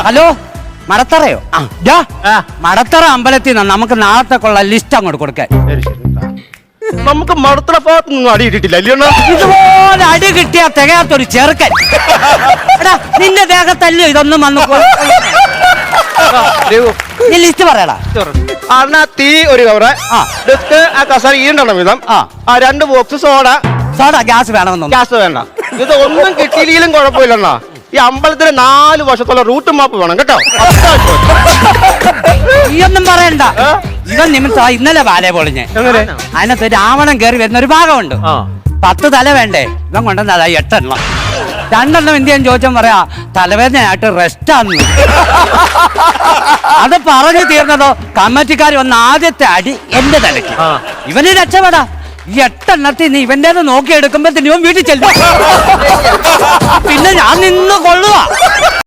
Hello, മടത്തറയോ? Madathara അമ്പലത്തിൽ നിന്ന് നമുക്ക് നാളത്തേക്കുള്ള ലിസ്റ്റ് അങ്ങോട്ട് കൊടുക്കാൻ. നമുക്ക് മടത്തറ ഭാഗത്ത് നിന്നും അടി ഇട്ടിട്ടില്ല അല്ലയോ? ഇതുപോലെ അടി കിട്ടിയാ തികയാത്തൊരു ചെറുക്കൻ. എടാ, നിന്റെ ദേഹത്തല്ലോ ഇതൊന്നും വന്നു. നീ ലിസ്റ്റ് പറയടാ. അണ്ണാ തീ ഒരു കവറ്, ഡെസ്ക് ആ കസേര ഈണ്ടണം വിധം, 2 ബോക്സ് സോഡ. ഗ്യാസ് വേണമെന്നോ? ഗ്യാസ് വേണ്ട. ഇത് ഒന്നും കിട്ടിയില്ലെങ്കിലും കുഴപ്പമില്ലെന്നാ. ഈ അമ്പലത്തിന് 4 വർഷത്തോളം റൂട്ട് മാപ്പ് വേണം കേട്ടോ. ഈ ഒന്നും പറയണ്ട. ഇവൻ നിമിത്തം ഇന്നലെ വാലേ പൊളിഞ്ഞ്. അതിനകത്ത് രാവണൻ കയറി വരുന്ന ഒരു ഭാഗമുണ്ട്. 10 തല വേണ്ടേ? ഇവൻ കൊണ്ടുവന്നത് 8 എണ്ണം. 2 എണ്ണം എന്ത് ചെയ്യാൻ ചോദിച്ചാൽ പറയാ തലവേദനയായിട്ട് റെസ്റ്റ് ആണെന്ന്. അത് പറഞ്ഞു തീർന്നതോ കമ്മിറ്റിക്കാർ വന്ന ആദ്യത്തെ അടി എന്റെ തലയ്ക്ക്. ഇവന് രക്ഷപ്പെടാ. ഈ 8 എണ്ണത്തിൽ നീ ഇവന്റെ നോക്കിയെടുക്കുമ്പോ ഇവൻ വീട്ടിൽ ചെല്ലും. പിന്നെ ഞാൻ നിന്ന് കൊള്ളുക.